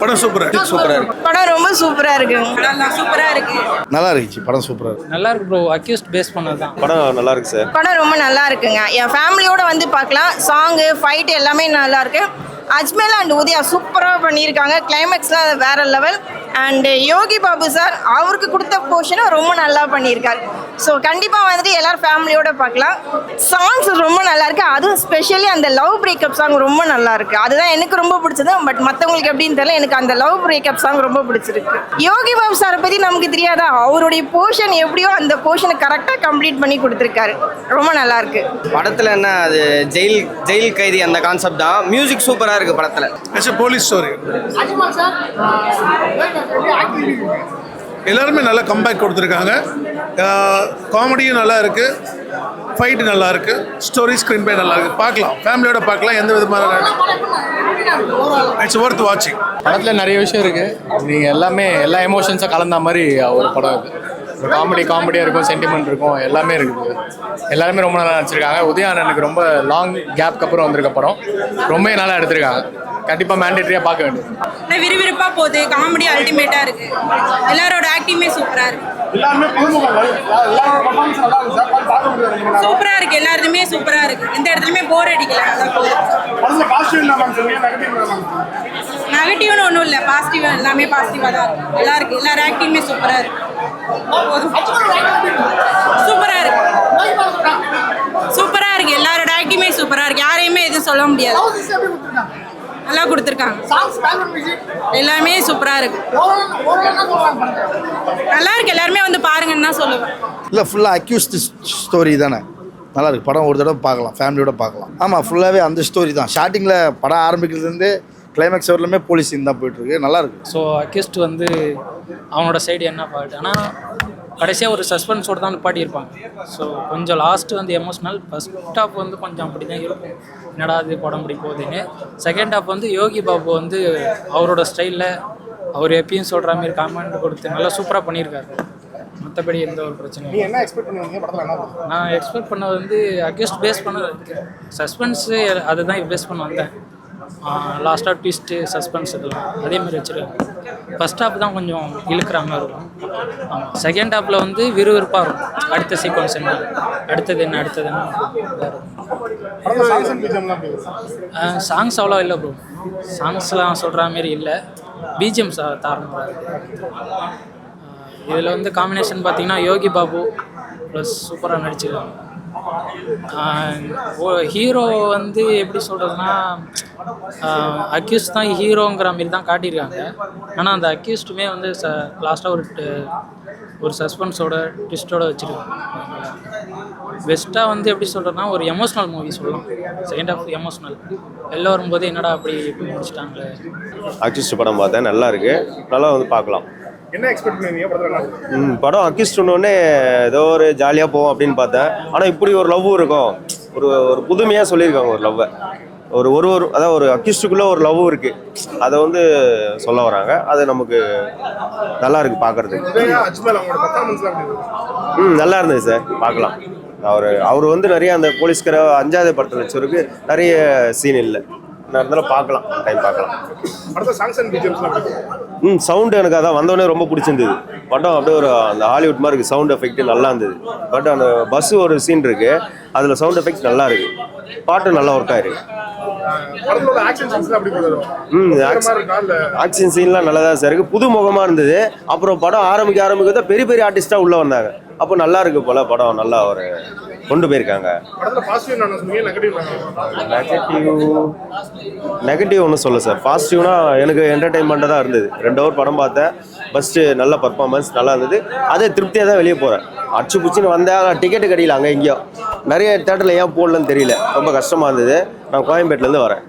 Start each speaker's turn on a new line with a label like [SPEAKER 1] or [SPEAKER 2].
[SPEAKER 1] படம் சூப்பரா இருக்கு.
[SPEAKER 2] படம் ரொம்ப சூப்பரா இருக்கு. சூப்பரா இருக்கு.
[SPEAKER 1] நல்லா இருந்துச்சு. படம் சூப்பரா இருக்கு.
[SPEAKER 3] நல்லா இருக்கு ப்ரோ. Accused base பண்ணதுதான்.
[SPEAKER 4] படம் நல்லா இருக்கு சார்.
[SPEAKER 2] படம் ரொம்ப நல்லா இருக்குங்க. என் ஃபேமிலியோட வந்து பார்க்கலாம். சாங்கு ஃபைட் எல்லாமே நல்லா இருக்கு. அஜ்மல் அண்ட் உதயா சூப்பராக பண்ணியிருக்காங்க. கிளைமேக்ஸ்லாம் வேற level. And Yogi Babu sir அவருக்கு கொடுத்த போர்ஷனை ரொம்ப நல்லா பண்ணியிருக்காரு. ஸோ கண்டிப்பாக வந்துட்டு எல்லாரும் ஃபேமிலியோட பார்க்கலாம். சாங்ஸ் ரொம்ப நல்லா இருக்கு. அதுவும் ஸ்பெஷலி அந்த லவ் பிரேக்கப் சாங் ரொம்ப நல்லா இருக்கு. அதுதான் எனக்கு ரொம்ப பிடிச்சது. பட் மற்றவங்களுக்கு எப்படின்னு தெரியல, எனக்கு அந்த லவ் பிரேக்கப் சாங் ரொம்ப பிடிச்சிருக்கு. யோகி பாபு சாரை பற்றி நமக்கு தெரியாதா? அவருடைய போர்ஷன் எப்படியோ அந்த போர்ஷனை கரெக்டாக கம்ப்ளீட் பண்ணி கொடுத்துருக்காரு. ரொம்ப நல்லா இருக்கு.
[SPEAKER 5] படத்தில் என்ன அது ஜெயில் கைதி அந்த கான்செப்ட் தான். மியூசிக் சூப்பராக இருக்கு படத்தில்.
[SPEAKER 1] It's a police story. எல்லாருமே நல்லா கம்பேக் கொடுத்துருக்காங்க. காமெடியும் நல்லா இருக்கு, ஃபைட் நல்லா இருக்கு, ஸ்டோரி ஸ்க்ரீன் பிளே நல்லா இருக்கு. பார்க்கலாம், ஃபேமிலியோட பார்க்கலாம். எந்த விதமான இட்ஸ் ஒர்த் வாட்சிங்.
[SPEAKER 6] படத்தில் நிறைய விஷயம் இருக்குது. நீங்கள் எல்லா எமோஷன்ஸும் கலந்த மாதிரி ஒரு படம் இருக்குது. காமெடியாக இருக்கும், சென்டிமெண்ட் இருக்கும், எல்லாமே இருக்குது. எல்லாருமே ரொம்ப நல்லா நடிச்சிருக்காங்க. உதயானனுக்கு ரொம்ப லாங் கேப்க்கு அப்புறம் வந்திருக்க படம் ரொம்ப நல்லா எடுத்திருக்காங்க. கண்டிப்பாக மேண்டேட்டரியாக பார்க்க வேண்டியது.
[SPEAKER 7] விறுவிறுப்பாக போகுது. காமெடி அல்டிமேட்டாக இருக்கு. எல்லாரோட ஆக்டிங்குமே சூப்பராக இருக்கு. சூப்பராக இருக்கு. எல்லாருமே சூப்பராக இருக்கு. எந்த இடத்துலையுமே போர் அடிக்கல. நெகட்டிவ்னு ஒன்றும் இல்லை, பாசிட்டிவாக எல்லாமே பாசிட்டிவாக தான் இருக்கு. நல்லா இருக்கு. எல்லாரும் ஆக்டிங்குமே சூப்பராக இருக்கு. சூப்பராக இருக்கு. சூப்பராக இருக்கு. எல்லாரோட ஆக்டிங்குமே சூப்பராக இருக்கு. யாரையுமே எதுவும் சொல்ல முடியாது. நல்லா கொடுத்துருக்காங்க. எல்லாமே சூப்பராக இருக்கு. நல்லா இருக்கு. எல்லாருமே வந்து பாருங்கன்னு தான் சொல்லுவேன்.
[SPEAKER 1] இல்லை, ஃபுல்லாக அக்யூஸ்ட் ஸ்டோரி தானே. நல்லா இருக்கு. படம் ஒரு தடவை பார்க்கலாம், ஃபேமிலியோட பார்க்கலாம். ஆமாம், ஃபுல்லாகவே அந்த ஸ்டோரி தான். ஸ்டார்டிங்கில் படம் ஆரம்பிக்கிறதுலேருந்து கிளைமேக்ஸ் வரலுமே போலீஸ் சீன் தான் போயிட்டுருக்கு. நல்லா இருக்கு.
[SPEAKER 3] ஸோ அக்யூஸ்ட் வந்து அவனோட சைடு என்ன பாட்டு, ஆனால் கடைசியாக ஒரு சஸ்பென்ஸோடு தான் நிப்பாட்டியிருப்பாங்க. ஸோ கொஞ்சம் லாஸ்ட்டு வந்து எமோஷ்னல். ஃபஸ்ட் ஹாஃப் வந்து கொஞ்சம் அப்படி தான் இருக்கும், என்னடா அது படம் அப்படி போகுதுன்னு. செகண்ட் ஹாஃப் வந்து யோகி பாபு வந்து அவரோட ஸ்டைலில் அவர் எப்பயும் சொல்கிற மாதிரி காமெண்ட் கொடுத்து நல்லா சூப்பராக பண்ணியிருக்காரு. மற்றபடி எந்த ஒரு பிரச்சனையும் நான் எக்ஸ்பெக்ட் பண்ணது வந்து அக்யூஸ்ட் பேஸ் பண்ண சஸ்பென்ஸு அதுதான் பேஸ் பண்ண வந்தேன். லாஸ்ட்டாக ட்விஸ்ட்டு சஸ்பென்ஸ் இதெல்லாம் அதேமாதிரி வச்சுருக்காங்க. ஃபஸ்ட் ஹாஃப் தான் கொஞ்சம் இழுக்கிற மாதிரி இருக்கும். ஆமாம், செகண்ட் ஹாஃபில் வந்து விறுவிறுப்பாக இருக்கும். அடுத்த சீக்வன்ஸ் என்ன, அடுத்தது என்ன, சாங்ஸ் அவ்வளோ இல்லை ப்ரோ. சாங்ஸ்லாம் சொல்கிற மாரி இல்லை. பிஜிஎம் தாரணமாக இருக்குது. இதில் வந்து காம்பினேஷன் பார்த்திங்கன்னா யோகி பாபு ப்ளஸ் சூப்பராக நடிச்சிருக்காங்க. ஹீரோ வந்து எப்படி சொல்கிறதுனா அக்யூஸ்ட் தான் ஹீரோங்கிற மாரி தான் காட்டியிருக்காங்க. ஆனால் அந்த அக்யூஸ்டுமே வந்து லாஸ்ட்டாக ஒரு சஸ்பென்ஸோட ட்விஸ்ட்டோட வச்சுருக்காங்க. பெஸ்ட்டாக வந்து எப்படி சொல்கிறதுனா ஒரு எமோஷ்னல் மூவி சொல்லலாம். செகண்ட் ஆஃப் எமோஷ்னல் வெளில வரும்போது என்னடா அப்படி முடிச்சிட்டாங்களே.
[SPEAKER 4] அக்யூஸ்ட் படம் பார்த்தேன், நல்லா இருக்கு. நல்லா வந்து பார்க்கலாம்.
[SPEAKER 6] என்ன எக்ஸ்பெக்ட் பண்ணீங்க
[SPEAKER 4] படம் அக்யூஸ்ட்னே ஏதோ ஒரு ஜாலியாக போவோம் அப்படின்னு பார்த்தேன். ஆனால் இப்படி ஒரு லவ் இருக்கும், ஒரு புதுமையாக சொல்லியிருக்காங்க. ஒரு லவ்வை ஒரு அதாவது ஒரு அக்யூஸ்டுக்குள்ளே ஒரு லவ் இருக்குது, அதை வந்து சொல்ல வராங்க. அது நமக்கு நல்லா இருக்குது பார்க்குறதுக்கு. நல்லா இருந்தது சார், பார்க்கலாம். அவர் வந்து நிறைய அந்த போலீஸ்கார 5வது படத்தில் வச்சவருக்கு நிறைய சீன் இல்லை. நான் இருந்தாலும் பார்க்கலாம், டைம் பார்க்கலாம். சவுண்டு எனக்கு அதான் வந்தோடனே ரொம்ப பிடிச்சிருந்தது. படம் அப்படியே ஒரு அந்த ஹாலிவுட் மாதிரி இருக்குது. சவுண்ட் எஃபெக்ட் நல்லா இருந்தது. பட் அந்த பஸ் ஒரு சீன் இருக்குது, அதில் சவுண்ட் எஃபெக்ட் நல்லா இருக்குது. பாட்டு நல்லா ஒர்க் ஆயிருக்கு. ஆக்ஷன் சீன்லாம் நல்லா தான் சார் இருக்குது. புது முகமாக இருந்தது. அப்புறம் படம் ஆரம்பிக்க பெரிய பெரிய ஆர்டிஸ்டாக உள்ளே வந்தாங்க. அப்போ நல்லா இருக்கு போல். படம் நல்லா ஒரு கொண்டு போயிருக்காங்க. நெகட்டிவ் ஒன்றும் சொல்ல சார். பாசிட்டிவ்னா எனக்கு என்டர்டெயின்மெண்ட்டாக தான் இருந்தது. 2 ஹவர் படம் பார்த்தேன். ஃபஸ்ட்டு நல்ல பர்ஃபார்மன்ஸ் நல்லா இருந்தது. அதே திருப்தியாக தான் வெளியே போகிறேன். அடிச்சு பிடிச்சின்னு வந்தால் டிக்கெட்டு கிடையில. அங்கே எங்கேயோ நிறைய தேட்டரில் ஏன் போடலன்னு தெரியல. ரொம்ப கஷ்டமாக இருந்தது. நான் கோயம்பேட்டிலேருந்து வரேன்.